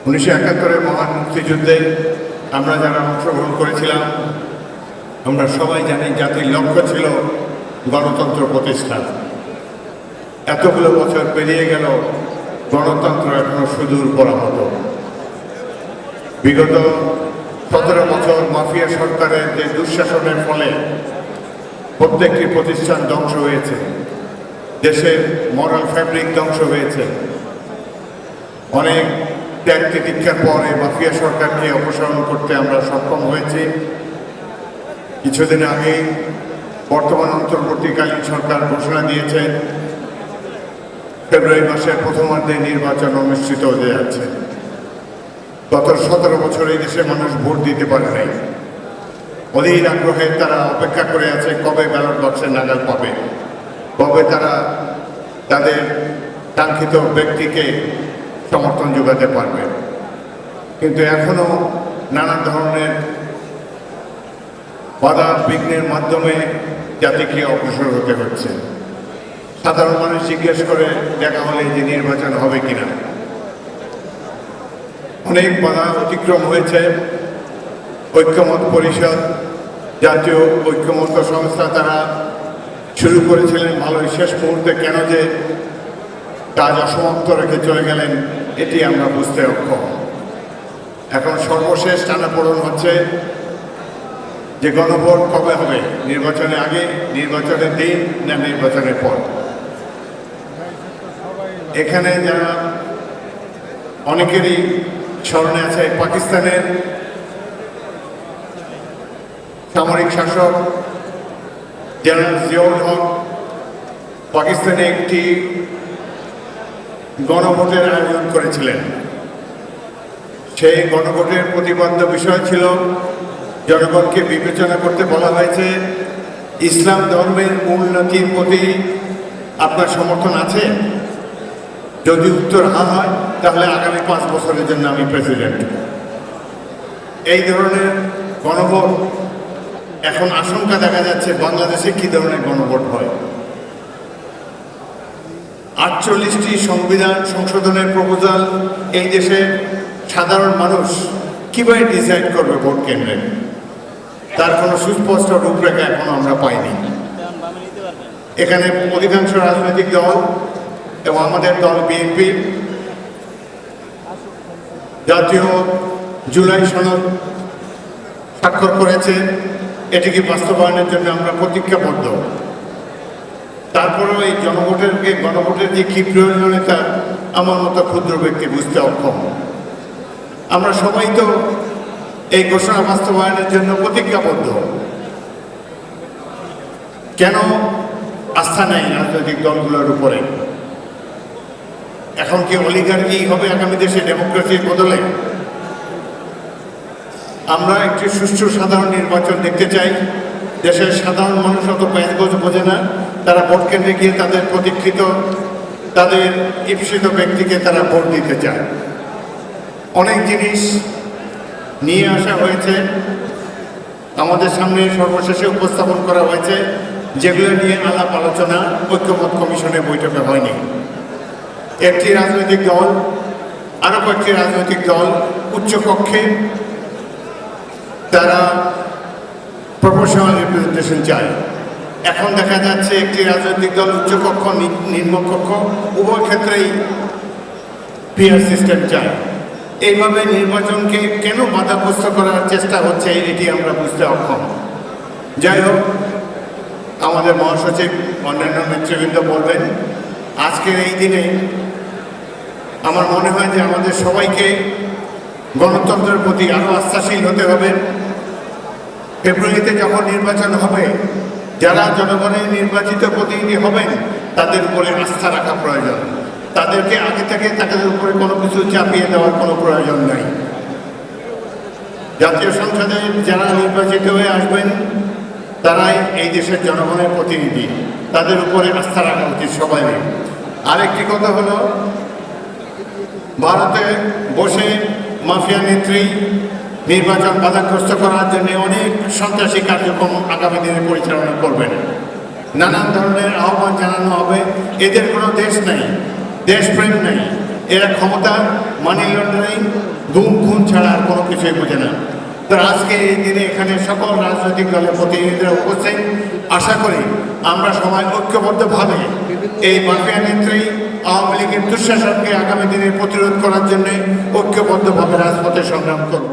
1971 মহান মুক্তিযুদ্ধে আমরা যারা অংশগ্রহণ করেছিলাম আমরা সবাই জানি জাতির লক্ষ্য ছিল গণতন্ত্র প্রতিষ্ঠা। এতগুলো বছর পেরিয়ে গেল, গণতন্ত্র এখনো সুদূর পরাহত। বিগত 17 বছর মাফিয়া সরকারের যে দুঃশাসনের ফলে প্রত্যেকটি প্রতিষ্ঠান ধ্বংস হয়েছে, দেশের মরাল ফ্যাব্রিক ধ্বংস হয়েছে। অনেক ত্যাগ তিতিক্ষার পরে মাফিয়া সরকারকে অপসারণ করতে আমরা সক্ষম হয়েছি। কিছুদিন আগে বর্তমান অন্তর্বর্তীকালীন সরকার ঘোষণা দিয়েছে ফেব্রুয়ারি মাসের প্রথমার্ধে নির্বাচন অনুষ্ঠিত হতে যাচ্ছে। গত 17 বছর এই দেশে মানুষ ভোট দিতে পারে নাই। অধীর আগ্রহে তারা অপেক্ষা করে আছে কবে ব্যালট বক্সের নাগাল পাবে, কবে তারা তাদের কাঙ্ক্ষিত ব্যক্তিকে সমর্থন যোগাতে পারবে। কিন্তু এখনো নানা ধরনের বাধা বিঘ্নের মাধ্যমে জাতিকে অগ্রসর হতে হচ্ছে। সাধারণ মানুষ জিজ্ঞেস করে দেখা হলে যে নির্বাচন হবে কিনা। অনেক বাধা অতিক্রম হয়েছে। ঐক্যমত পরিষদ, জাতীয় ঐক্যমত সংস্থা তারা শুরু করেছিলেন ভালোই, শেষ মুহূর্তে কেন যে কাজ অসমাপ্ত রেখে চলে গেলেন এটি আমরা বুঝতে অক্ষম। এখন সর্বশেষ টানাপোড়েন হচ্ছে যে গণভোট কবে হবে, নির্বাচনের আগে, নির্বাচনের দিন না নির্বাচনের পর। এখানে যারা অনেকেরই স্মরণে আছে পাকিস্তানের সামরিক শাসক জেনারেল জিয়াউল হক পাকিস্তানে একটি গণভোটের আয়োজন করেছিলেন। সেই গণভোটের প্রতিপাদ্য বিষয় ছিল জনগণকে বিবেচনা করতে বলা হয়েছে ইসলাম ধর্মের মূলনীতির প্রতি আপনার সমর্থন আছে। যদি উত্তর হ্যাঁ হয় তাহলে আগামী 5 বছরের জন্য আমি প্রেসিডেন্ট। এই ধরনের গণভোট এখন আশঙ্কা দেখা যাচ্ছে বাংলাদেশে কি ধরনের গণভোট হয়। 48টি সংবিধান সংশোধনের প্রপোজাল এই দেশে সাধারণ মানুষ কিভাবে ডিসাইড করবে ভোট কেন্দ্রে, তার কোনো সুস্পষ্ট রূপরেখা এখনো আমরা পাইনি। এখানে অধিকাংশ রাজনৈতিক দল এবং আমাদের দল বিএনপি জাতীয় জুলাই সনদ স্বাক্ষর করেছে, এটিকে বাস্তবায়নের জন্য আমরা প্রতিজ্ঞাবদ্ধ। তারপরেও এই গণভোটের যে কি প্রয়োজনীয়তা আমার মতো ক্ষুদ্র ব্যক্তি বুঝতে অক্ষম। আমরা সবাই তো এই ঘোষণা বাস্তবায়নের জন্য প্রতিজ্ঞাবদ্ধ। কেন আস্থা নেই রাজনৈতিক দলগুলোর উপরে? এখন কি অলিগার্কি হবে আগামী দেশে ডেমোক্রেসির বদলে? আমরা একটি সুষ্ঠু সাধারণ নির্বাচন দেখতে চাই। দেশের সাধারণ মানুষ অত প্যাঁচগোছ বোঝে না। তারা ভোট কেন্দ্রে গিয়ে তাদের প্রতীক্ষিত, তাদের ঈপ্সিত ব্যক্তিকে তারা ভোট দিতে চায়। অনেক জিনিস নিয়ে আসা হয়েছে, আমাদের সামনে সর্বশেষে উপস্থাপন করা হয়েছে, যেগুলো নিয়ে আলাপ আলোচনা ঐক্যমত কমিশনের বৈঠকে হয়নি। একটি রাজনৈতিক দল, আরও কয়েকটি রাজনৈতিক দল উচ্চকক্ষে তারা প্রপোর্শনাল রিপ্রেজেন্টেশন চায়। এখন দেখা যাচ্ছে একটি রাজনৈতিক দল উচ্চকক্ষ নিম্নকক্ষ উভয় ক্ষেত্রেই পিআর সিস্টেম চায়। এইভাবে নির্বাচনকে কেন বাধাগ্রস্ত করার চেষ্টা হচ্ছে এটি আমরা বুঝতে অক্ষম। যাই হোক, আমাদের মহাসচিব অন্যান্য নেতৃবৃন্দ বলবেন, আজকের এই দিনে আমার মনে হয় যে আমাদের সবাইকে গণতন্ত্রের প্রতি আরও আস্থাশীল হতে হবে। ফেব্রুয়ারিতে যখন নির্বাচন হবে, যারা জনগণের নির্বাচিত প্রতিনিধি হবেন তাদের উপরে আস্থা রাখা প্রয়োজন। তাদেরকে আগে থেকে তাদের উপরে কোনো কিছু চাপিয়ে দেওয়ার কোনো প্রয়োজন নাই। জাতীয় সংসদে যারা নির্বাচিত হয়ে আসবেন তারাই এই দেশের জনগণের প্রতিনিধি, তাদের উপরে আস্থা রাখা উচিত সবাই। আরেকটি কথা হলো, ভারতে বসে মাফিয়া নেত্রী নির্বাচন বাধাগ্রস্ত করার জন্য অনেক সন্ত্রাসী কার্যক্রম আগামী দিনে পরিচালনা করবেন। নানান ধরনের আহ্বান জানানো হবে। এদের কোনো দেশ নেই, দেশপ্রেম নেই। এরা ক্ষমতা, মানি লন্ডারিং গুম খুন ছাড়া আর কোনো কিছুই বোঝে না। তো আজকে এই দিনে এখানে সকল রাজনৈতিক দলের প্রতিনিধিরা উপস্থিত। আশা করি আমরা সবাই ঐক্যবদ্ধভাবে এই মাফিয়া নেত্রী আওয়ামী লীগের দুঃশাসনকে আগামী দিনে প্রতিরোধ করার জন্য ঐক্যবদ্ধভাবে রাজপথে সংগ্রাম করব।